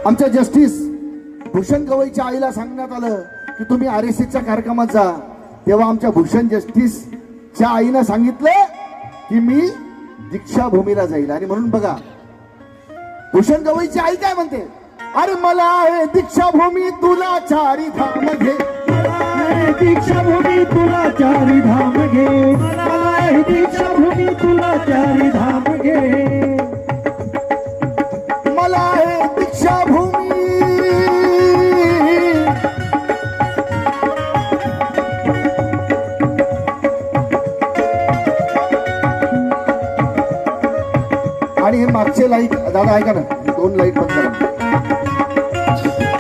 आमच्या जस्टिस भूषण गवईच्या आईला सांगण्यात आलं की तुम्ही RSSच्या कार्यक्रमात जा, तेव्हा आमच्या भूषण जस्टिसच्या आईनं सांगितलं की मी दीक्षाभूमीला जाईल. आणि म्हणून बघा भूषण गवईची आई काय म्हणते, अरे मला आहे दीक्षाभूमी तुला चारी धाम घे, दीक्षाभूमी तुला चारी धाम घे, मला आहे दीक्षाभूमी तुला चारी धाम घे, मला आहे दीक्षाभूमी. आणि हे मागचे लाईट दादा ऐका ना, 2 लाईट बंद करा.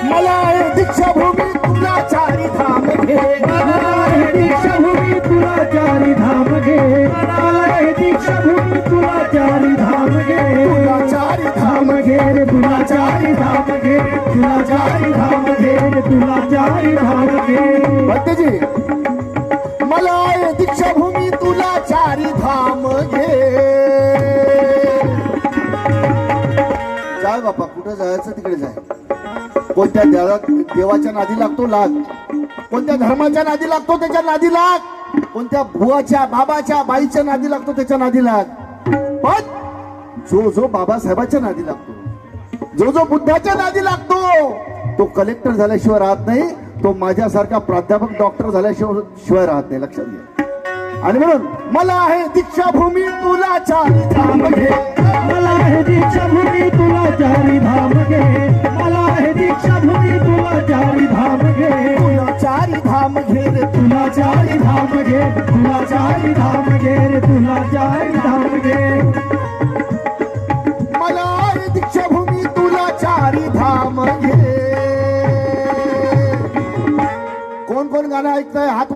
मला आहे दीक्षाभूमी तुला चारी धाम घे, मला आहे दीक्षाभूमी तुला चारी धाम घे, मला आहे दीक्षाभूमी तुला चारी धाम घे, तुला चारी धाम घे रे तुला चारी धाम घे, तुला चारी धाम घे रे तुला चारी धाम घे. भट्टेजी मला आहे दीक्षाभूमी तुला चारी धाम घे. जाय बापा, कुठं जायचं तिकडे जाय. कोणत्या देवाच्या नादी लागतो लाग, कोणत्या धर्माच्या नादी लागतो त्याच्या नादी लाग, कोणत्या बुवाच्या बाबाच्या बाईच्या नादी लागतो त्याच्या नादी लाग. पण जो जो बाबासाहेबाच्या नादी लागतो, जो जो बुद्धाच्या नादी लागतो, तो कलेक्टर झाल्याशिवाय राहत नाही, तो माझ्यासारखा प्राध्यापक डॉक्टर झाल्याशिवाय राहत नाही. लक्षात घ्या. आणि म्हणून मला आहे दीक्षाभूमी तुला चारी धाम घे, मला आहे दीक्षाभूमी तुला चारी धाम घे, मला आहे दीक्षाभूमी तुला चारी धाम घे, तुला चारी धाम घे रे तुला चारी धाम घे, तुला चारी धाम घे रे तुला चारी धाम घे. मला आहे दीक्षाभूमी तुला चारी धाम घे. कोण कोण गाणं ऐकतंय हात